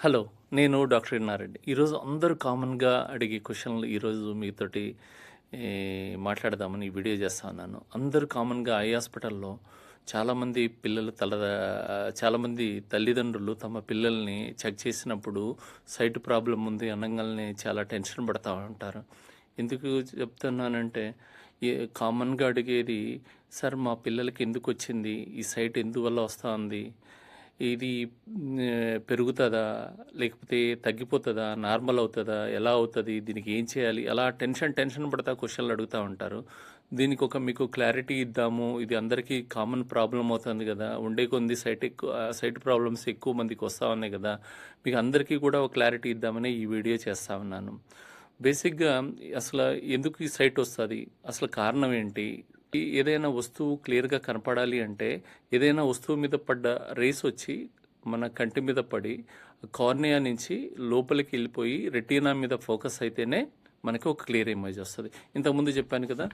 Hello. నేను doctor Ennareddy. ఈరోజు అందరూ కామన్‌గా అడిగే క్వెషన్‌లు ఈరోజు మీతోటి మాట్లాడదామని ఈ వీడియో చేస్తా ఉన్నాను. అందరూ కామన్‌గా ఐ హాస్పిటల్‌లో చాలామంది తల్లిదండ్రులు తమ పిల్లల్ని చెక్ చేసినప్పుడు సైట్ ప్రాబ్లమ్ ఉంది అనంగాల్నే చాలా టెన్షన్ పడతా ఉంటారు. ఎందుకు చెప్తున్నానంటే కామన్‌గా అడిగేది, సార్ మా పిల్లలకి ఎందుకొచ్చింది? ఈ సైట్ ఎందువల్ల వస్తా ఉంది? ఇది పెరుగుతుందా, లేకపోతే తగ్గిపోతుందా, నార్మల్ అవుతుందా, ఎలా అవుతుంది, దీనికి ఏం చేయాలి, అలా టెన్షన్ పడతా క్వశ్చన్లు అడుగుతూ ఉంటారు. దీనికి మీకు క్లారిటీ ఇద్దాము. ఇది అందరికీ కామన్ ప్రాబ్లం అవుతుంది కదా, ఉండే కొంది సైట్ ప్రాబ్లమ్స్ ఎక్కువ మందికి వస్తూ ఉన్నాయి కదా, మీకు అందరికీ కూడా ఒక క్లారిటీ ఇద్దామని ఈ వీడియో చేస్తూ ఉన్నాను. బేసిక్గా అసలు ఎందుకు ఈ సైట్ వస్తుంది, అసలు కారణం ఏంటి, ఏదైనా వస్తువు క్లియర్గా కనపడాలి అంటే ఏదైనా వస్తువు మీద పడ్డ రేస్ వచ్చి మన కంటి మీద పడి కార్నియా నుంచి లోపలికి వెళ్ళిపోయి రెటీనా మీద ఫోకస్ అయితేనే మనకి ఒక క్లియర్ ఇమేజ్ వస్తుంది. ఇంతకుముందు చెప్పాను కదా,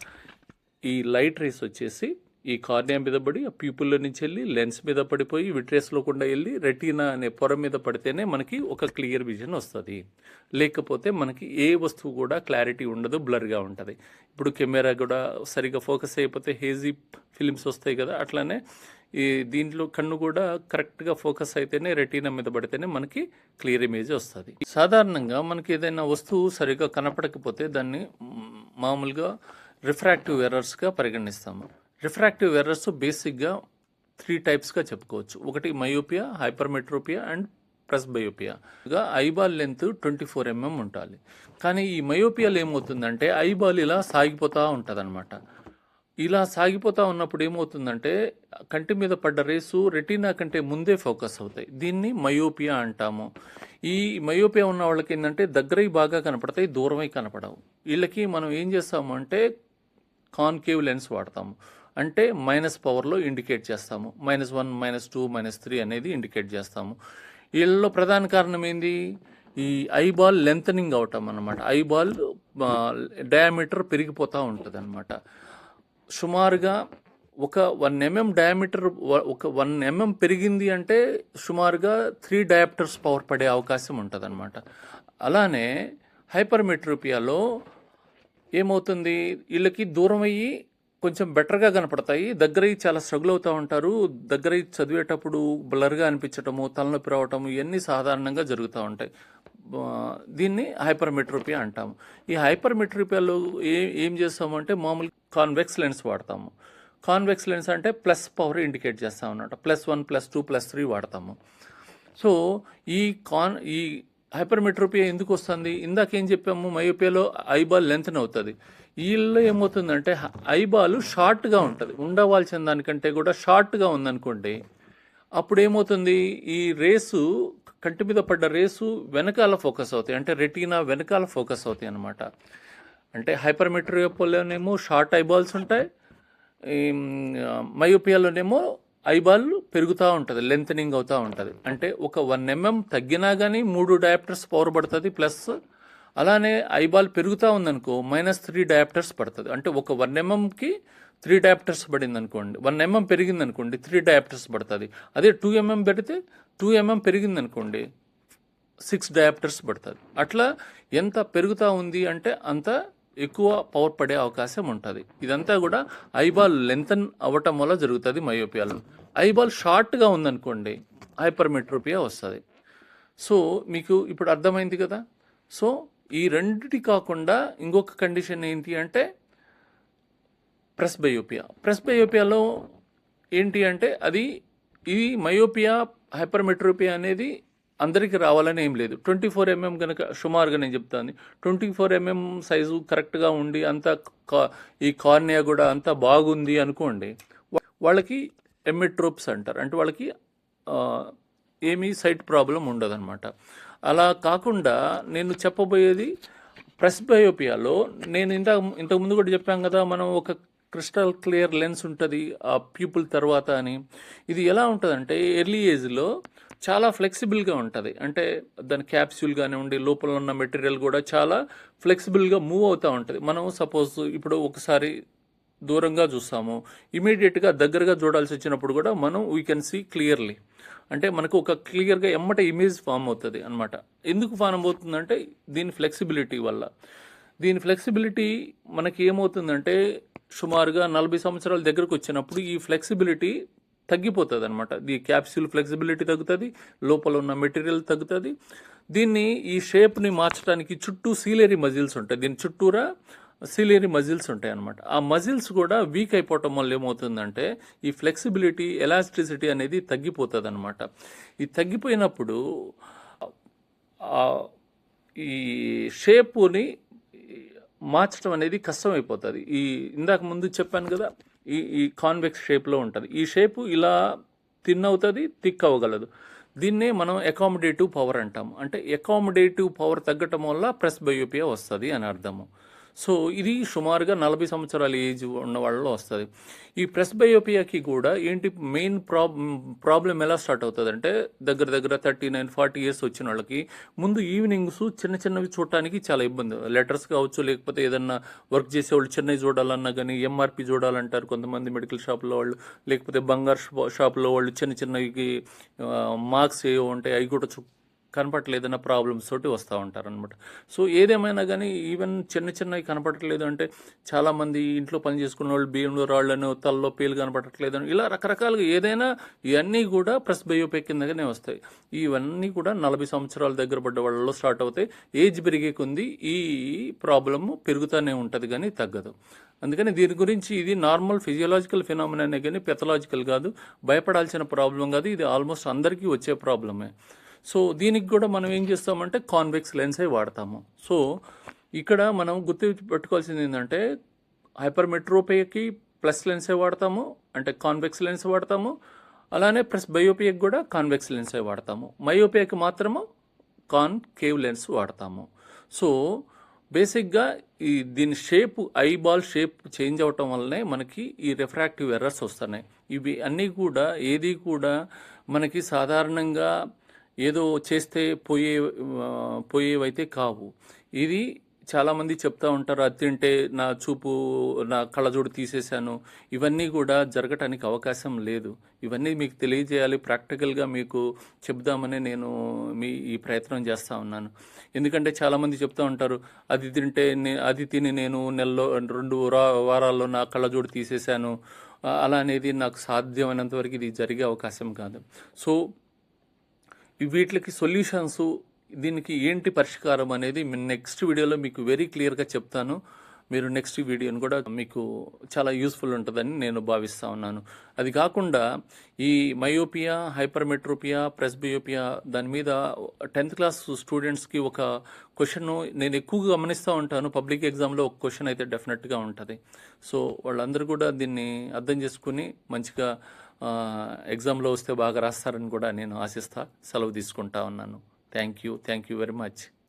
ఈ లైట్ రేస్ వచ్చేసి ఈ కార్నియా మీద పడి ఆ ప్యూపుల్లో నుంచి వెళ్ళి లెన్స్ మీద పడిపోయి విట్రేస్లో కూడా వెళ్ళి రెటీనా అనే పొర మీద పడితేనే మనకి ఒక క్లియర్ విజన్ వస్తుంది. లేకపోతే మనకి ఏ వస్తువు కూడా క్లారిటీ ఉండదు, బ్లర్గా ఉంటుంది. ఇప్పుడు కెమెరా కూడా సరిగా ఫోకస్ అయిపోతే హేజీ ఫిలిమ్స్ వస్తాయి కదా, అట్లానే ఈ దీంట్లో కన్ను కూడా కరెక్ట్గా ఫోకస్ అయితేనే రెటీనా మీద పడితేనే మనకి క్లియర్ ఇమేజ్ వస్తుంది. సాధారణంగా మనకి ఏదైనా వస్తువు సరిగా కనపడకపోతే దాన్ని మామూలుగా రిఫ్రాక్టివ్ ఎర్రర్స్గా పరిగణిస్తాము. రిఫ్రాక్టివ్ ఎర్రర్స్ బేసిక్గా 3 టైప్స్గా చెప్పుకోవచ్చు. ఒకటి మయోపియా, హైపర్మెట్రోపియా అండ్ ప్రెస్బయోపియాగా. ఐబాల్ లెంత్ 24 mm ఉండాలి. కానీ ఈ మయోపియాలో ఏమవుతుందంటే ఐబాల్ ఇలా సాగిపోతూ ఉంటుంది అనమాట. ఇలా సాగిపోతూ ఉన్నప్పుడు ఏమవుతుందంటే కంటి మీద పడ్డ రేసు రెటీనా కంటే ముందే ఫోకస్ అవుతాయి. దీన్ని మయోపియా అంటాము. ఈ మయోపియా ఉన్న వాళ్ళకి ఏంటంటే దగ్గరవి బాగా కనపడతాయి, దూరమై కనపడవు. వీళ్ళకి మనం ఏం చేస్తాము అంటే కాన్కేవ్ లెన్స్ వాడతాము. అంటే మైనస్ పవర్లో ఇండికేట్ చేస్తాము. -1, -2, -3 అనేది ఇండికేట్ చేస్తాము. వీళ్ళలో ప్రధాన కారణం ఏంది? ఈ ఐబాల్ లెంతనింగ్ అవటం అనమాట. ఐబాల్ డయామీటర్ పెరిగిపోతూ ఉంటుంది అనమాట. సుమారుగా ఒక 1 mm డయామీటర్, ఒక 1 mm పెరిగింది అంటే సుమారుగా 3 డయాప్టర్స్ పవర్ పడే అవకాశం ఉంటుంది అనమాట. అలానే హైపర్మెట్రోపియాలో ఏమవుతుంది, వీళ్ళకి దూరం అయ్యి కొంచెం బెటర్గా కనపడతాయి, దగ్గరవి చాలా స్ట్రగుల్ అవుతూ ఉంటారు. దగ్గరవి చదివేటప్పుడు బ్లర్గా అనిపించటము, తలనొప్పి రావటము, ఇవన్నీ సాధారణంగా జరుగుతూ ఉంటాయి. దీన్ని హైపర్మెట్రోపియా అంటాము. ఈ హైపర్మెట్రోపియాలో ఏం చేస్తామంటే మామూలు కాన్వెక్స్ లెన్స్ వాడతాము. కాన్వెక్స్ లెన్స్ అంటే ప్లస్ పవర్ ఇండికేట్ చేస్తాం అన్నమాట. +1, +2, +3 వాడతాము. సో ఈ హైపర్మెట్రోపియా ఎందుకు వస్తుంది? ఇందాకేం చెప్పాము, మయోపియాలో ఐబాల్ లెంత్ అవుతుంది. వీళ్ళు ఏమవుతుందంటే ఐబాల్ షార్ట్గా ఉంటుంది, ఉండవలసిన దానికంటే కూడా షార్ట్గా ఉందనుకోండి. అప్పుడు ఏమవుతుంది, ఈ రేసు కంటి మీద పడ్డ రేసు వెనకాల ఫోకస్ అవుతాయి, అంటే రెటీనా వెనకాల ఫోకస్ అవుతాయి అన్నమాట. అంటే హైపర్మెట్రోపియాలోనేమో షార్ట్ ఐబాల్స్ ఉంటాయి, మయోపియాలోనేమో ఐబాల్ పెరుగుతూ ఉంటుంది, లెంతనింగ్ అవుతూ ఉంటుంది. అంటే ఒక 1 mm తగ్గినా కానీ 3 డయాప్టర్స్ పవర్ పడుతుంది ప్లస్. అలానే ఐబాల్ పెరుగుతూ ఉందనుకో -3 డయాప్టర్స్ పడుతుంది. అంటే ఒక 1 mmకి 3 డయాప్టర్స్ పడింది అనుకోండి, 1 mm పెరిగింది అనుకోండి 3 డయాప్టర్స్ పడుతుంది. అదే 2 mm పెడితే 2 mm పెరిగింది అనుకోండి 6 డయాప్టర్స్ పడుతుంది. అట్లా ఎంత పెరుగుతూ ఉంది అంటే అంత ఎక్కువ పవర్ పడే అవకాశం ఉంటుంది. ఇదంతా కూడా ఐబాల్ లెంతన్ అవ్వటం వల్ల జరుగుతుంది మయోపియాలో. ఐబాల్ షార్ట్గా ఉందనుకోండి హైపర్మెట్రోపియా వస్తుంది. సో మీకు ఇప్పుడు అర్థమైంది కదా. సో ఈ రెండిటి కాకుండా ఇంకొక కండిషన్ ఏంటి అంటే ప్రెస్బయోపియా. ప్రెస్బయోపియాలో ఏంటి అంటే ఈ మయోపియా, హైపర్మెట్రోపియా అనేది అందరికీ రావాలని ఏం లేదు. 24 mm కనుక సుమారుగా నేను చెప్తాను, 24 mm సైజు కరెక్ట్గా ఉండి అంతా ఈ కార్నియా కూడా అంతా బాగుంది అనుకోండి, వాళ్ళకి ఎమెట్రోప్స్ అంటారు. అంటే వాళ్ళకి ఏమీ సైట్ ప్రాబ్లం ఉండదన్నమాట. అలా కాకుండా నేను చెప్పబోయేది ప్రెస్బయోపియాలో, నేను ఇంతకుముందు కూడా చెప్పాం కదా, మనం ఒక క్రిస్టల్ క్లియర్ లెన్స్ ఉంటుంది ఆ ప్యూపుల్ తర్వాత అని. ఇది ఎలా ఉంటుందంటే ఎర్లీ ఏజ్లో చాలా ఫ్లెక్సిబుల్గా ఉంటుంది. అంటే దాని క్యాప్సూల్ కానివ్వండి, లోపల ఉన్న మెటీరియల్ కూడా చాలా ఫ్లెక్సిబుల్గా మూవ్ అవుతూ ఉంటుంది. మనం సపోజ్ ఇప్పుడు ఒకసారి దూరంగా చూస్తాము, ఇమీడియట్గా దగ్గరగా చూడాల్సి వచ్చినప్పుడు కూడా మనం వీ కెన్ సీ క్లియర్లీ. అంటే మనకు ఒక క్లియర్గా ఎమ్మట ఇమేజ్ ఫామ్ అవుతుంది అనమాట. ఎందుకు ఫామ్ అవుతుందంటే దీని ఫ్లెక్సిబిలిటీ వల్ల. దీని ఫ్లెక్సిబిలిటీ మనకి ఏమవుతుందంటే సుమారుగా 40 సంవత్సరాల దగ్గరకు వచ్చినప్పుడు ఈ ఫ్లెక్సిబిలిటీ తగ్గిపోతుంది అనమాట. ఈ క్యాప్సూల్ ఫ్లెక్సిబిలిటీ తగ్గుతుంది, లోపల ఉన్న మెటీరియల్ తగ్గుతుంది. దీన్ని ఈ షేప్ని మార్చడానికి చుట్టూ సీలియరీ మజిల్స్ ఉంటాయి. దీని చుట్టూరా సీలియరీ మజిల్స్ ఉంటాయి అనమాట. ఆ మజిల్స్ కూడా వీక్ అయిపోవటం వల్ల ఏమవుతుందంటే ఈ ఫ్లెక్సిబిలిటీ, ఎలాస్టిసిటీ అనేది తగ్గిపోతుంది అనమాట. ఈ తగ్గిపోయినప్పుడు ఈ షేపుని మార్చడం అనేది కష్టమైపోతుంది. ఇందాక ముందు చెప్పాను కదా, ఈ కాన్వెక్స్ షేప్లో ఉంటుంది. ఈ షేపు ఇలా థిన్ అవుతుంది, థిక్ అవ్వగలదు. దీన్నే మనం అకామిడేటివ్ పవర్ అంటాం. అంటే అకామిడేటివ్ పవర్ తగ్గటం వల్ల ప్రెస్బయోపియా వస్తుంది అని అర్థము. సో ఇది సుమారుగా 40 సంవత్సరాల ఏజ్ ఉన్న వాళ్ళలో వస్తుంది. ఈ ప్రెస్బయోపియాకి కూడా ఏంటి మెయిన్ ప్రాబ్లం ఎలా స్టార్ట్ అవుతుంది అంటే దగ్గర 39-40 ఇయర్స్ వచ్చిన వాళ్ళకి ముందు ఈవినింగ్స్ చిన్నవి చూడటానికి చాలా ఇబ్బంది. లెటర్స్ కావచ్చు, లేకపోతే ఏదన్నా వర్క్ చేసేవాళ్ళు చిన్నవి చూడాలన్నా కానీ ఎంఆర్పి చూడాలంటారు కొంతమంది మెడికల్ షాప్లో వాళ్ళు, లేకపోతే బంగారు షాప్లో వాళ్ళు చిన్నవి మార్క్స్ ఏవో ఉంటాయి అవి కూడా కనపడలేదన్న ప్రాబ్లమ్స్ తోటి వస్తూ ఉంటారు అనమాట. సో ఏదేమైనా కానీ ఈవెన్ చిన్నవి కనపడట్లేదు అంటే చాలామంది ఇంట్లో పని చేసుకున్న వాళ్ళు బియ్యంలో రాళ్ళను, తలలో పేలు కనపడట్లేదు అని ఇలా రకరకాలుగా ఏదైనా ఇవన్నీ కూడా ప్రెస్బయోపియా కిందగానే వస్తాయి. ఇవన్నీ కూడా 40 సంవత్సరాల దగ్గర పడ్డ వాళ్ళలో స్టార్ట్ అవుతాయి. ఏజ్ పెరిగే కొంది ఈ ప్రాబ్లమ్ పెరుగుతూనే ఉంటుంది కానీ తగ్గదు. అందుకని దీని గురించి ఇది నార్మల్ ఫిజియోలాజికల్ ఫినామినానే కానీ పెథలాజికల్ కాదు, భయపడాల్సిన ప్రాబ్లం కాదు. ఇది ఆల్మోస్ట్ అందరికీ వచ్చే ప్రాబ్లమే. సో దీనికి కూడా మనం ఏం చేస్తామంటే కాన్వెక్స్ లెన్సే వాడతాము. సో ఇక్కడ మనం గుర్తు పెట్టుకోవాల్సింది ఏంటంటే హైపర్మెట్రోపియాకి ప్లస్ లెన్సే వాడతాము, అంటే కాన్వెక్స్ లెన్స్ వాడతాము. అలానే ప్లస్ బయోపియాకి కూడా కాన్వెక్స్ లెన్సే వాడతాము. మయోపియాకి మాత్రము కాన్కేవ్ లెన్స్ వాడతాము. సో బేసిక్గా దీని షేప్, ఐబాల్ షేప్ చేంజ్ అవటం వల్లనే మనకి ఈ రిఫ్రాక్టివ్ ఎర్రర్స్ వస్తున్నాయి. ఇవి అన్నీ కూడా ఏది కూడా మనకి సాధారణంగా ఏదో చేస్తే పోయేవైతే కావు. ఇది చాలామంది చెప్తూ ఉంటారు, అది తింటే నా కళ్ళజోడు తీసేశాను. ఇవన్నీ కూడా జరగటానికి అవకాశం లేదు. ఇవన్నీ మీకు తెలియజేయాలి, ప్రాక్టికల్గా మీకు చెప్దామని నేను ఈ ప్రయత్నం చేస్తూ ఉన్నాను. ఎందుకంటే చాలామంది చెప్తూ ఉంటారు, అది తిని నేను నెలలో 2 వారాల్లో నా కళ్ళజోడు తీసేశాను. అలా అనేది నాకు సాధ్యమైనంత వరకు ఇది జరిగే అవకాశం కాదు. సో వీటికి సొల్యూషన్స్, దీనికి ఏంటి పరిష్కారం అనేది నెక్స్ట్ వీడియోలో మీకు వెరీ క్లియర్గా చెప్తాను. మీరు నెక్స్ట్ వీడియోని కూడా మీకు చాలా యూస్ఫుల్ ఉంటుందని నేను భావిస్తూ ఉన్నాను. అది కాకుండా ఈ మయోపియా, హైపర్మెట్రోపియా, ప్రెస్బయోపియా దాని మీద 10th క్లాస్ స్టూడెంట్స్కి ఒక క్వశ్చన్ నేను ఎక్కువగా గమనిస్తూ ఉంటాను. పబ్లిక్ ఎగ్జామ్లో ఒక క్వశ్చన్ అయితే డెఫినెట్గా ఉంటుంది. సో వాళ్ళందరూ కూడా దీన్ని అర్థం చేసుకుని మంచిగా ఎగ్జామ్లో వస్తే బాగా రాస్తారని కూడా నేను ఆశిస్తా. సెలవు తీసుకుంటా ఉన్నాను. Thank you very much.